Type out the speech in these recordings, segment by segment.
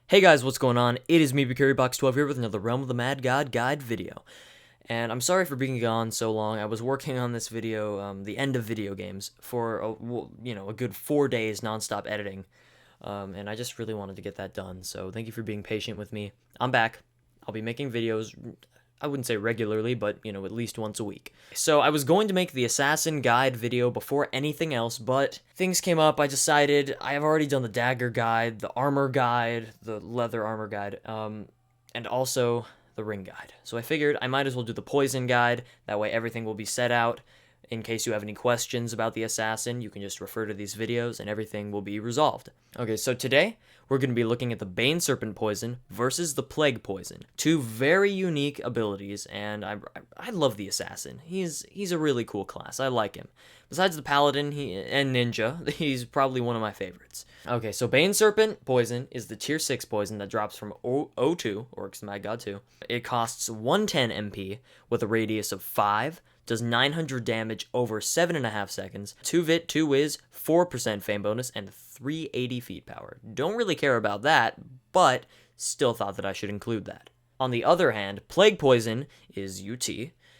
Hey guys, what's going on? It is me, BCurryBox12 here with another Realm of the Mad God guide video. And I'm sorry for being gone so long. I was working on this video, the end of video games, for a good 4 days nonstop editing. And I just really wanted to get that done. So thank you for being patient with me. I'm back. I'll be making videos, I wouldn't say regularly, but, at least once a week. So I was going to make the Assassin Guide video before anything else, but things came up. I decided I have already done the Dagger Guide, the Armor Guide, the Leather Armor Guide, and also the Ring Guide. So I figured I might as well do the Poison Guide. That way everything will be set out. In case you have any questions about the Assassin, you can just refer to these videos and everything will be resolved. Okay, so today we're going to be looking at the Baneserpent Poison versus the Plague Poison. Two very unique abilities, and I love the Assassin. He's a really cool class. I like him. Besides the Paladin and Ninja, he's probably one of my favorites. Okay, so Baneserpent Poison is the tier 6 poison that drops from O2, Orcs Mad God 2. It costs 110 MP with a radius of 5, does 900 damage over 7.5 seconds, 2 Vit, 2 Wiz, 4% fame bonus, and 380 feet power. Don't really care about that, but still thought that I should include that. On the other hand, Plague Poison is UT,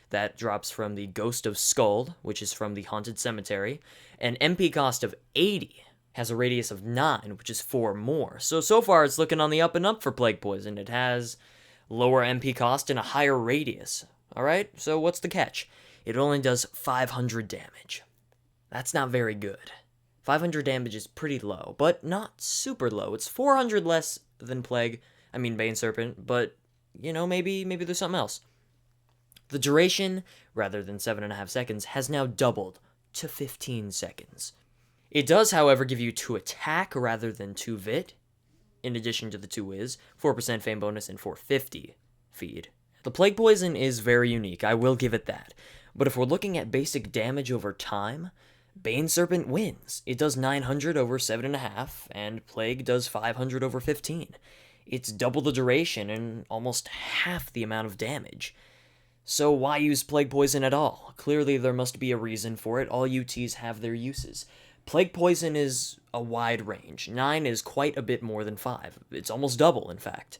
that drops from the Ghost of Skuld, which is from the Haunted Cemetery, an MP cost of 80, has a radius of 9, which is 4 more. So far it's looking on the up and up for Plague Poison. It has lower MP cost and a higher radius. Alright, so what's the catch? It only does 500 damage. That's not very good. 500 damage is pretty low, but not super low. It's 400 less than Baneserpent, but, maybe there's something else. The duration, rather than 7.5 seconds, has now doubled to 15 seconds. It does, however, give you 2 attack rather than 2 Vit, in addition to the 2 Wiz, 4% fame bonus, and 450 feed. The Plague Poison is very unique, I will give it that. But if we're looking at basic damage over time, Baneserpent wins. It does 900 over 7.5, and Plague does 500 over 15. It's double the duration and almost half the amount of damage. So why use Plague Poison at all? Clearly there must be a reason for it. All UTs have their uses. Plague Poison is a wide range. 9 is quite a bit more than 5. It's almost double, in fact.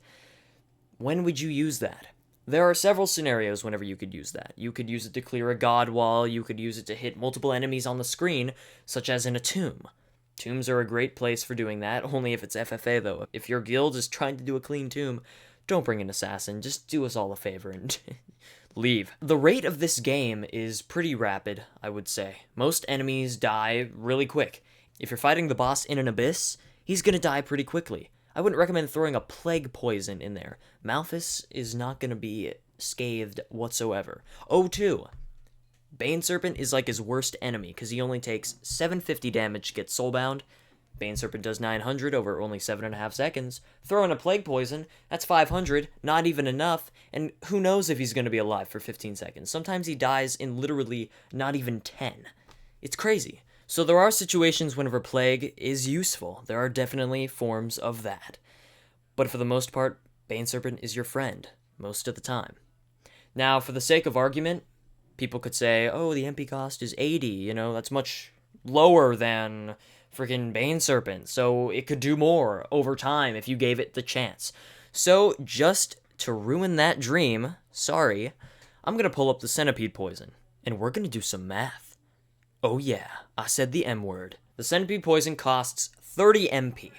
When would you use that? There are several scenarios whenever you could use that. You could use it to clear a god wall, you could use it to hit multiple enemies on the screen, such as in a tomb. Tombs are a great place for doing that, only if it's FFA though. If your guild is trying to do a clean tomb, don't bring an assassin, just do us all a favor and leave. The rate of this game is pretty rapid, I would say. Most enemies die really quick. If you're fighting the boss in an abyss, he's gonna die pretty quickly. I wouldn't recommend throwing a Plague Poison in there. Malphus is not going to be scathed whatsoever. O2. Baneserpent is like his worst enemy, because he only takes 750 damage to get soulbound. Baneserpent does 900 over only 7.5 seconds. Throw in a Plague Poison, that's 500, not even enough, and who knows if he's going to be alive for 15 seconds. Sometimes he dies in literally not even 10. It's crazy. So there are situations whenever Plague is useful. There are definitely forms of that. But for the most part, Baneserpent is your friend, most of the time. Now, for the sake of argument, people could say, oh, the MP cost is 80, that's much lower than freaking Baneserpent, so it could do more over time if you gave it the chance. So, just to ruin that dream, sorry, I'm gonna pull up the Centipede Poison, and we're gonna do some math. Oh yeah, I said the M word. The Centipede Poison costs 30 MP.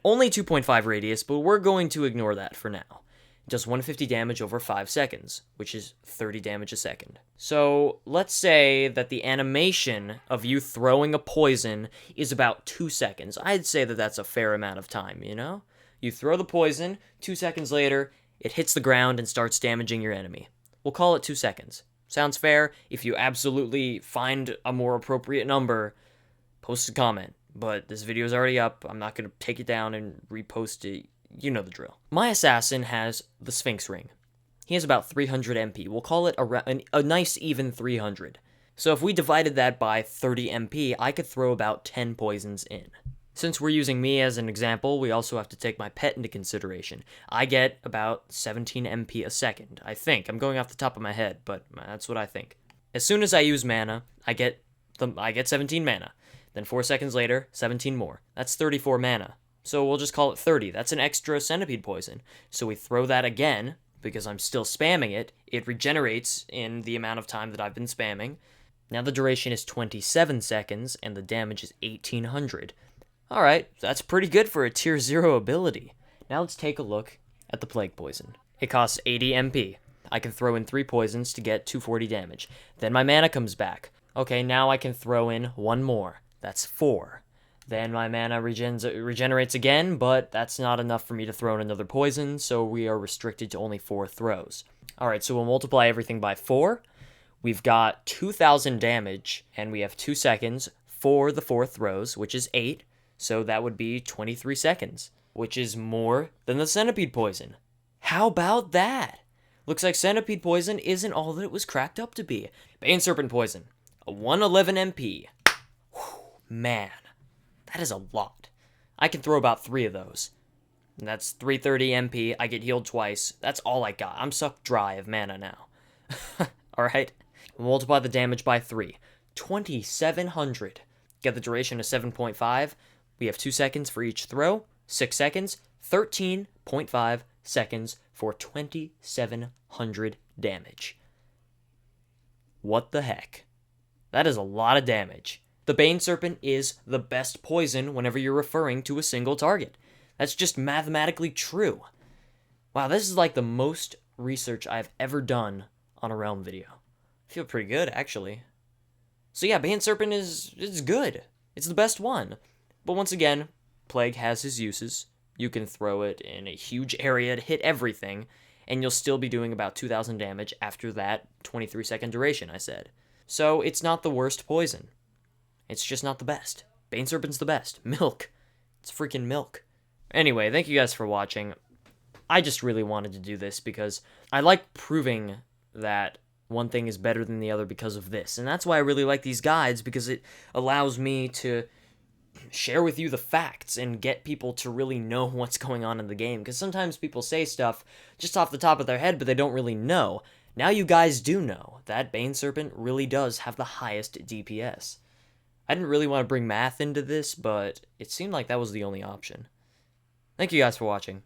Only 2.5 radius, but we're going to ignore that for now. It does 150 damage over 5 seconds, which is 30 damage a second. So, let's say that the animation of you throwing a poison is about 2 seconds. I'd say that that's a fair amount of time, You throw the poison, 2 seconds later, it hits the ground and starts damaging your enemy. We'll call it 2 seconds. Sounds fair? If you absolutely find a more appropriate number, post a comment. But this video is already up. I'm not going to take it down and repost it. You know the drill. My assassin has the Sphinx Ring. He has about 300 MP. We'll call it a nice even 300. So if we divided that by 30 MP, I could throw about 10 poisons in. Since we're using me as an example, we also have to take my pet into consideration. I get about 17 MP a second, I think. I'm going off the top of my head, but that's what I think. As soon as I use mana, I get 17 mana. Then 4 seconds later, 17 more. That's 34 mana. So we'll just call it 30. That's an extra Centipede Poison. So we throw that again, because I'm still spamming it. It regenerates in the amount of time that I've been spamming. Now the duration is 27 seconds, and the damage is 1800. Alright, that's pretty good for a tier 0 ability. Now let's take a look at the Plague Poison. It costs 80 MP. I can throw in 3 poisons to get 240 damage. Then my mana comes back. Okay, now I can throw in 1 more. That's 4. Then my mana regenerates again, but that's not enough for me to throw in another poison, so we are restricted to only 4 throws. Alright, so we'll multiply everything by 4. We've got 2,000 damage, and we have 2 seconds for the 4 throws, which is 8, so that would be 23 seconds, which is more than the Centipede Poison. How about that? Looks like Centipede Poison isn't all that it was cracked up to be. Baneserpent Poison, a 111 MP. Whew, man, that is a lot. I can throw about 3 of those. And that's 330 MP, I get healed twice. That's all I got. I'm sucked dry of mana now. Alright, multiply the damage by 3. 2,700. Get the duration of 7.5. We have 2 seconds for each throw. 6 seconds. 13.5 seconds for 2,700 damage. What the heck? That is a lot of damage. The Baneserpent is the best poison whenever you're referring to a single target. That's just mathematically true. Wow, this is like the most research I've ever done on a Realm video. I feel pretty good, actually. So yeah, Baneserpent is good. It's the best one. But once again, Plague has his uses. You can throw it in a huge area to hit everything, and you'll still be doing about 2,000 damage after that 23-second duration I said. So it's not the worst poison. It's just not the best. Baneserpent's the best. Milk. It's freaking milk. Anyway, thank you guys for watching. I just really wanted to do this because I like proving that one thing is better than the other because of this. And that's why I really like these guides, because it allows me to share with you the facts and get people to really know what's going on in the game. Because sometimes people say stuff just off the top of their head, but they don't really know. Now you guys do know that Baneserpent really does have the highest DPS. I didn't really want to bring math into this, but it seemed like that was the only option. Thank you guys for watching.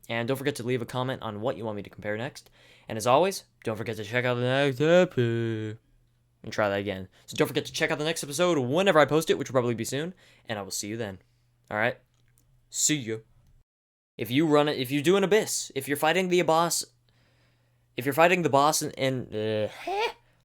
And don't forget to leave a comment on what you want me to compare next. And as always, don't forget to check out the next episode. And try that again. So don't forget to check out the next episode whenever I post it, which will probably be soon. And I will see you then. Alright? See you. If you do an abyss, if you're fighting the boss, and